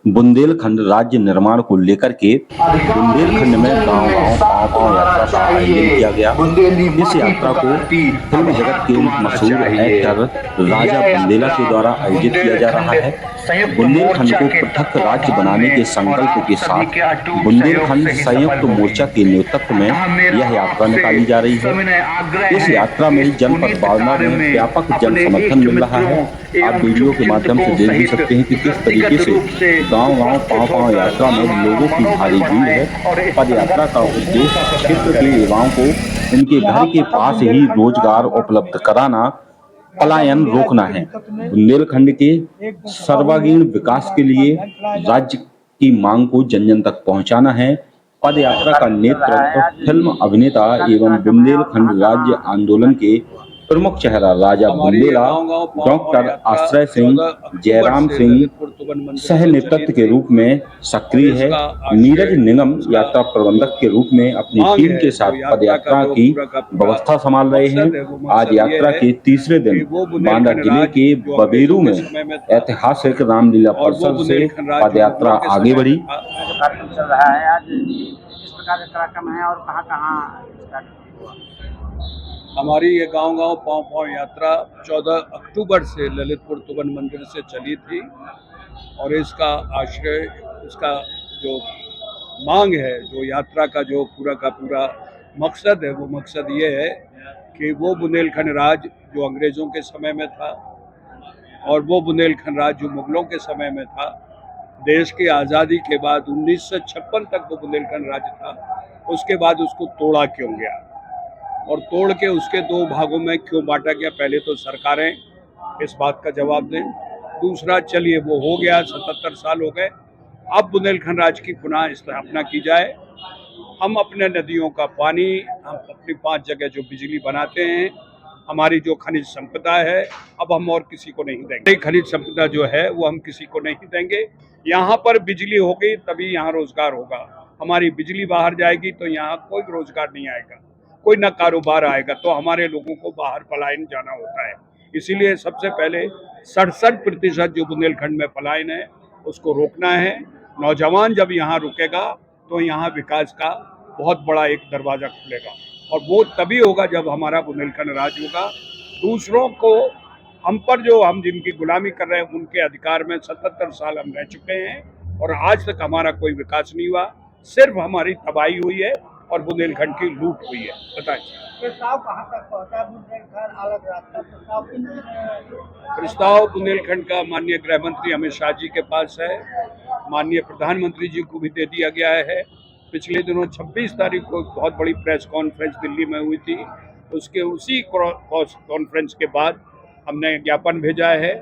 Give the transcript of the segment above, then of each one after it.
बुंदेलखंड राज्य निर्माण को लेकर के बुंदेलखंड में गांव-गांव पांव-पांव यात्रा का आयोजन किया गया। इस यात्रा को फिल्म जगत के मशहूर एक्टर राजा बुंदेला के द्वारा आयोजित किया जा रहा है। बुंदेलखंड को पृथक राज्य बनाने के संकल्प के साथ बुंदेलखंड संयुक्त मोर्चा के नेतृत्व में यह यात्रा निकाली जा रही है। इस यात्रा में जनपद बावना में व्यापक जन समर्थन मिल रहा है। आप वीडियो के माध्यम से देख भी सकते हैं कि किस तरीके से गांव-गांव पांव-पांव यात्रा में लोगों की भारी भीड़ है। पद यात्रा का उद्देश्य क्षेत्र के युवाओं को उनके घर के पास ही रोजगार उपलब्ध कराना, पलायन रोकना है। बुंदेलखंड के सर्वांगीण विकास के लिए राज्य की मांग को जन-जन तक पहुंचाना है। पद यात्रा का नेतृत्व फिल्म अभिनेता एवं बुंदेलखंड राज्य आंदोलन के प्रमुख चेहरा राजा बुंदेला, डॉक्टर आश्रय सिंह, जयराम सिंह सह नेतृत्व के रूप में सक्रिय है। नीरज निगम यात्रा प्रबंधक के रूप में अपनी टीम के साथ पदयात्रा की व्यवस्था संभाल रहे हैं। आज यात्रा के तीसरे दिन बांदा जिले के बबेरू में ऐतिहासिक रामलीला परिसर से पदयात्रा आगे बढ़ी। चल रहा है आज किस प्रकार का कार्यक्रम है और कहाँ हमारी ये गांव-गांव पांव-पांव यात्रा 14 अक्टूबर से ललितपुर तुगन मंदिर से चली थी और इसका आश्रय, इसका जो मांग है, जो यात्रा का जो पूरा का पूरा मकसद है, वो मकसद ये है कि वो बुंदेलखंड राज जो अंग्रेज़ों के समय में था और वो बुंदेलखंड राज जो मुगलों के समय में था, देश की आज़ादी के बाद 1956 तक वो बुंदेलखंड राज्य था। उसके बाद उसको तोड़ा क्यों गया और तोड़ के उसके दो भागों में क्यों बांटा गया, पहले तो सरकारें इस बात का जवाब दें। दूसरा, चलिए वो हो गया, 77 साल हो गए, अब बुंदेलखंड राज की पुनः स्थापना की जाए। हम अपने नदियों का पानी, हम अपनी 5 जगह जो बिजली बनाते हैं, हमारी जो खनिज संपदा है, अब हम और किसी को नहीं देंगे। खनिज संपदा जो है वो हम किसी को नहीं देंगे। यहाँ पर बिजली होगी तभी यहाँ रोजगार होगा। हमारी बिजली बाहर जाएगी तो यहाँ कोई रोजगार नहीं आएगा, कोई न कारोबार आएगा, तो हमारे लोगों को बाहर पलायन जाना होता है। इसीलिए सबसे पहले 67% जो बुंदेलखंड में पलायन है उसको रोकना है। नौजवान जब यहाँ रुकेगा तो यहाँ विकास का बहुत बड़ा एक दरवाज़ा खुलेगा और वो तभी होगा जब हमारा बुंदेलखंड राज होगा। दूसरों को, हम पर जो हम जिनकी गुलामी कर रहे हैं उनके अधिकार में 77 साल हम रह चुके हैं और आज तक हमारा कोई विकास नहीं हुआ, सिर्फ हमारी तबाही हुई है और बुंदेलखंड की लूट हुई है। बताइए प्रस्ताव कहाँ तक पहुँचा? बुंदेलखंड अलग रास्ता प्रस्ताव बुंदेलखंड का माननीय गृह मंत्री अमित शाह जी के पास है, माननीय प्रधानमंत्री जी को भी दे दिया गया है। पिछले दिनों 26 तारीख को बहुत बड़ी प्रेस कॉन्फ्रेंस दिल्ली में हुई थी, उसके उसी कॉन्फ्रेंस के बाद हमने ज्ञापन भेजा है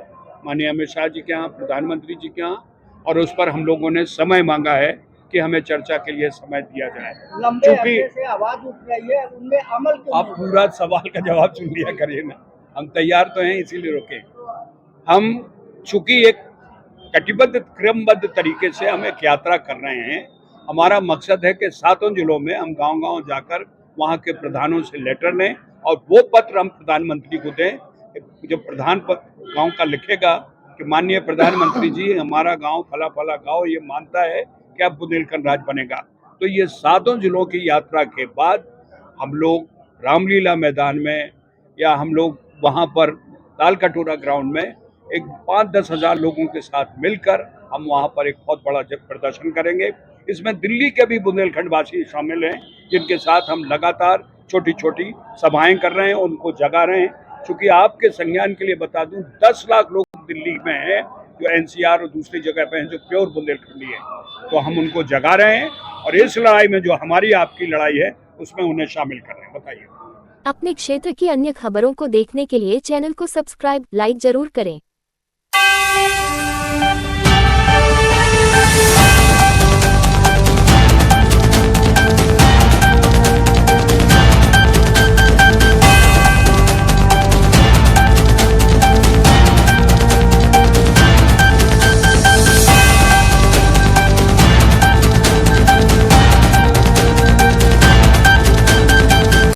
माननीय अमित शाह जी के यहाँ, प्रधानमंत्री जी के यहाँ, और उस पर हम लोगों ने समय मांगा है कि हमें चर्चा के लिए समय दिया जाए। क्योंकि आवाज उठ रही है, उनमें अमल क्यों? आप पूरा सवाल का जवाब सुन लिया करिए ना, हम तैयार तो हैं, इसीलिए रोके। हम चूंकि एक कटिबद्ध क्रमबद्ध तरीके से हम एक यात्रा कर रहे हैं। हमारा मकसद है कि 7 जिलों में हम गांव-गांव जाकर वहां के प्रधानों से लेटर लें और वो पत्र हम प्रधानमंत्री को दें। जो प्रधान गांव का लिखेगा कि माननीय प्रधानमंत्री जी, हमारा गांव फला फला गांव ये मानता है कि अब बुंदेलखंड राज बनेगा, तो ये 7 जिलों की यात्रा के बाद हम लोग रामलीला मैदान में या हम लोग वहाँ पर तालकटोरा ग्राउंड में एक 5-10 हज़ार लोगों के साथ मिलकर हम वहाँ पर एक बहुत बड़ा प्रदर्शन करेंगे। इसमें दिल्ली के भी बुंदेलखंड वासी शामिल हैं, जिनके साथ हम लगातार छोटी छोटी सभाएं कर रहे हैं, उनको जगा रहे हैं। चूँकि आपके संज्ञान के लिए बता दूं, 10 लाख लोग दिल्ली में हैं जो एनसीआर और दूसरी जगह पे हैं जो प्योर बुंदेलखंडी है, तो हम उनको जगा रहे हैं और इस लड़ाई में जो हमारी आपकी लड़ाई है उसमें उन्हें शामिल कर रहे हैं। बताइए। अपने क्षेत्र की अन्य खबरों को देखने के लिए चैनल को सब्सक्राइब, लाइक जरूर करें।